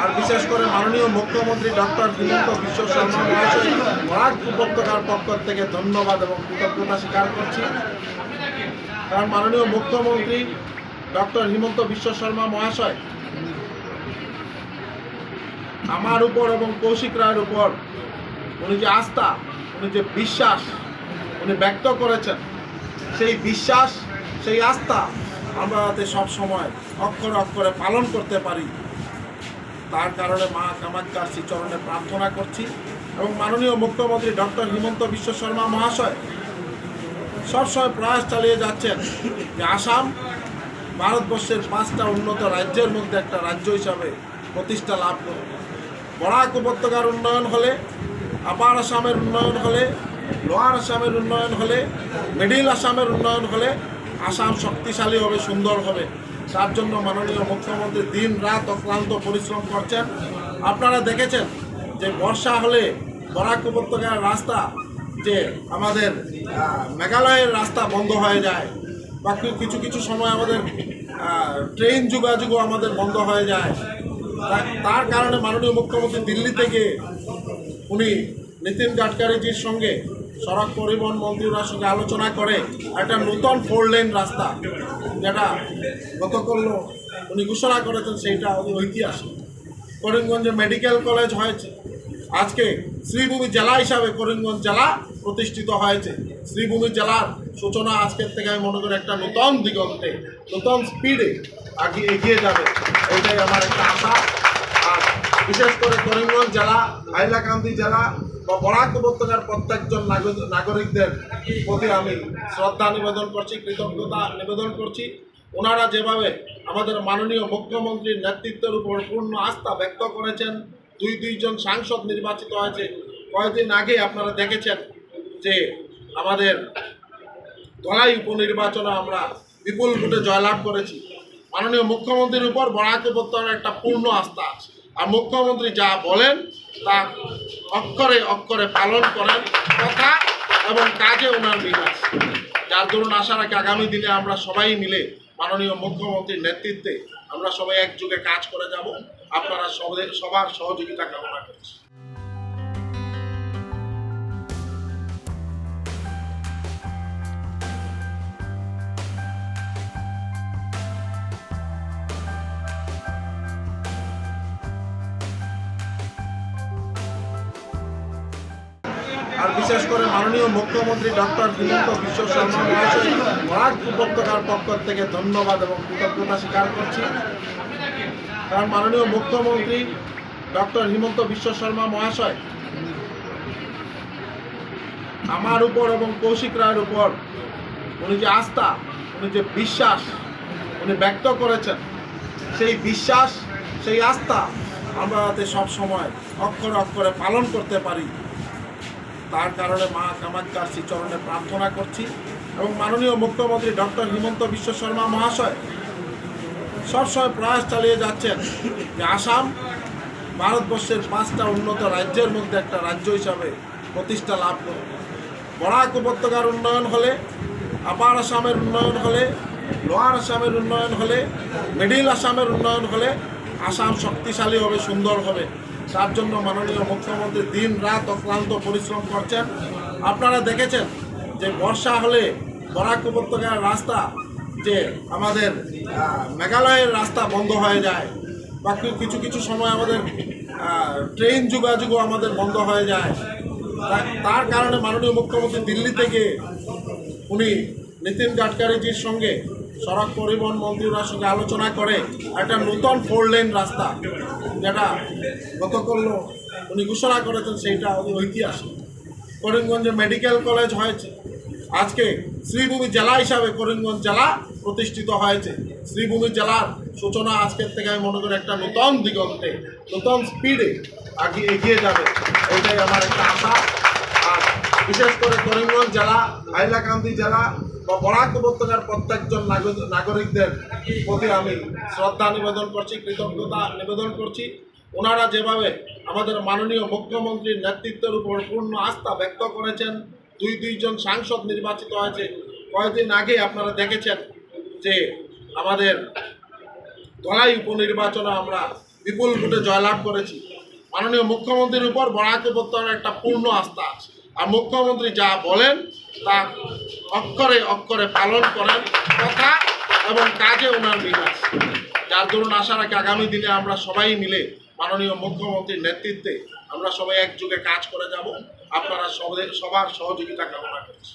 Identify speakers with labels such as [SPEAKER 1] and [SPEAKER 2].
[SPEAKER 1] আর বিশেষ করে মাননীয় মুখ্যমন্ত্রী ডক্টর হিমন্ত বিশ্ব শর্মা মহাশয় বরাক উপত্যকার পক্ষ থেকে ধন্যবাদ এবং কৃতজ্ঞতা স্বীকার করছি। কারণ মাননীয় মুখ্যমন্ত্রী ডক্টর হিমন্ত বিশ্ব শর্মা মহাশয় আমার উপর এবং কৌশিক রায়ের উপর উনি যে আস্থা, উনি যে বিশ্বাস উনি ব্যক্ত করেছেন, সেই বিশ্বাস, সেই আস্থা আমরা যাতে সবসময় অক্ষরে অক্ষরে পালন করতে পারি, তার কারণে মা কামাখ্যার শ্রীচরণে প্রার্থনা করছি। এবং মাননীয় মুখ্যমন্ত্রী ডক্টর হিমন্ত বিশ্ব শর্মা মহাশয় সবসময় প্রয়াস চালিয়ে যাচ্ছেন যে আসাম ভারতবর্ষের 5টা উন্নত রাজ্যের মধ্যে একটা রাজ্য হিসাবে প্রতিষ্ঠা লাভ করবে। বরাক উপত্যকার উন্নয়ন হলে, আপার আসামের উন্নয়ন হলে, লোয়ার আসামের উন্নয়ন হলে, মিডিল আসামের উন্নয়ন হলে আসাম শক্তিশালী হবে, সুন্দর হবে। তার জন্য মাননীয় মুখ্যমন্ত্রী দিন রাত অক্লান্ত পরিশ্রম করছেন। আপনারা দেখেছেন যে বর্ষা হলে বরাক উপত্যকার রাস্তা, যে আমাদের মেঘালয়ের রাস্তা বন্ধ হয়ে যায়, বা কিছু কিছু সময় আমাদের ট্রেন যোগাযোগও আমাদের বন্ধ হয়ে যায়। তার কারণে মাননীয় মুখ্যমন্ত্রী দিল্লি থেকে উনি নীতিন গাডকারিজির সঙ্গে, সড়ক পরিবহন মন্ত্রীর সঙ্গে আলোচনা করে একটা নতুন 4 লেন রাস্তা, যেটা গতকাল উনি ঘোষণা করেছেন, সেইটা ঐতিহাসিক। করিমগঞ্জে মেডিকেল কলেজ হয়েছে, আজকে শ্রীভূমি জেলা হিসাবে করিমগঞ্জ জেলা প্রতিষ্ঠিত হয়েছে। শ্রীভূমি জেলার সূচনা আজকের থেকে আমি মনে করি একটা নতুন দিগন্তে, নতুন স্পিডে এগিয়ে যাবে, এইটাই আমার একটা আশা। আর বিশেষ করে করিমগঞ্জ জেলা, হাইলাকান্দি জেলা বা বরাক উপত্যকার প্রত্যেকজন নাগরিকদের প্রতি আমি শ্রদ্ধা নিবেদন করছি, কৃতজ্ঞতা নিবেদন করছি। ওনারা যেভাবে আমাদের মাননীয় মুখ্যমন্ত্রীর নেতৃত্বের উপর পূর্ণ আস্থা ব্যক্ত করেছেন, দুইজন সাংসদ নির্বাচিত হয়েছে। কয়েকদিন আগে আপনারা দেখেছেন যে আমাদের ধলাই উপনির্বাচনে আমরা বিপুল ভোটে জয়লাভ করেছি। মাননীয় মুখ্যমন্ত্রীর উপর বরাক উপত্যকার একটা পূর্ণ আস্থা আছে, আর মুখ্যমন্ত্রী যা বলেন তা অক্ষরে অক্ষরে পালন করেন, কথা এবং কাজে ওনার মিল আছে। যার দরুন আশা রাখি আগামী দিনে আমরা সবাই মিলে মাননীয় মুখ্যমন্ত্রীর নেতৃত্বে আমরা সবাই একযোগে কাজ করে যাব। আপনারা সবার সহযোগিতা কামনা করছি। আর বিশেষ করে মাননীয় মুখ্যমন্ত্রী ডক্টর হিমন্ত বিশ্ব শর্মা মহাশয় বরাক উপত্যকার পক্ষ থেকে ধন্যবাদ এবং কৃতজ্ঞতা স্বীকার করছি। কারণ মাননীয় মুখ্যমন্ত্রী ডক্টর হিমন্ত বিশ্ব শর্মা মহাশয় আমার উপর এবং কৌশিক রায়ের উপর উনি যে আস্থা, উনি যে বিশ্বাস উনি ব্যক্ত করেছেন, সেই বিশ্বাস, সেই আস্থা আমরা যাতে সবসময় অক্ষরে অক্ষরে পালন করতে পারি, তার কারণে মা কামাখ্যার শ্রীচরণে প্রার্থনা করছি। এবং মাননীয় মুখ্যমন্ত্রী ডক্টর হিমন্ত বিশ্ব শর্মা মহাশয় সবসময় প্রয়াস চালিয়ে যাচ্ছেন যে আসাম ভারতবর্ষের 5টা উন্নত রাজ্যের মধ্যে একটা রাজ্য হিসাবে প্রতিষ্ঠা লাভ করবে। বরাক উপত্যকার উন্নয়ন হলে, আপার আসামের উন্নয়ন হলে, লোয়ার আসামের উন্নয়ন হলে, মিডিল আসামের উন্নয়ন হলে আসাম শক্তিশালী হবে, সুন্দর হবে। তার জন্য মাননীয় মুখ্যমন্ত্রী দিন রাত অক্লান্ত পরিশ্রম করছেন। আপনারা দেখেছেন যে বর্ষা হলে বরাক উপত্যকার রাস্তা, যে আমাদের মেঘালয়ের রাস্তা বন্ধ হয়ে যায়, বা কিছু কিছু সময় আমাদের ট্রেন যোগাযোগও আমাদের বন্ধ হয়ে যায়। তার কারণে মাননীয় মুখ্যমন্ত্রী দিল্লি থেকে উনি নীতিন গাডকারিজির সঙ্গে, সড়ক পরিবহন মন্ত্রীর সঙ্গে আলোচনা করে একটা নতুন 4 লেন রাস্তা, যেটা গতকাল উনি ঘোষণা করেছেন, সেইটা ঐতিহাসিক। করিমগঞ্জে মেডিকেল কলেজ হয়েছে, আজকে শ্রীভূমি জেলা হিসাবে করিমগঞ্জ জেলা প্রতিষ্ঠিত হয়েছে। শ্রীভূমি জেলার সূচনা আজকের থেকে আমি মনে করি একটা নতুন দিগন্তে, নতুন স্পিডে এগিয়ে যাবে, এইটাই আমার একটা আশা। আর বিশেষ করে করিমগঞ্জ জেলা, হাইলাকান্দি জেলা বা বরাক উপত্যকার প্রত্যেকজন নাগরিকদের প্রতি আমি শ্রদ্ধা নিবেদন করছি, কৃতজ্ঞতা নিবেদন করছি। ওনারা যেভাবে আমাদের মাননীয় মুখ্যমন্ত্রীর নেতৃত্বের উপর পূর্ণ আস্থা ব্যক্ত করেছেন, দুইজন সাংসদ নির্বাচিত হয়েছে। কয়েকদিন আগে আপনারা দেখেছেন যে আমাদের ধলাই উপনির্বাচনে আমরা বিপুল ভোটে জয়লাভ করেছি। মাননীয় মুখ্যমন্ত্রীর উপর বরাক উপত্যকার একটা পূর্ণ আস্থা আছে, আর মুখ্যমন্ত্রী যা বলেন তা অক্ষরে অক্ষরে পালন করেন, কথা এবং কাজে ওনার মিল আছে। যার দরুন আশা রাখি আগামী দিনে আমরা সবাই মিলে মাননীয় মুখ্যমন্ত্রীর নেতৃত্বে আমরা সবাই একযোগে কাজ করে যাব। আপনারা সবার সহযোগিতা কামনা করছি।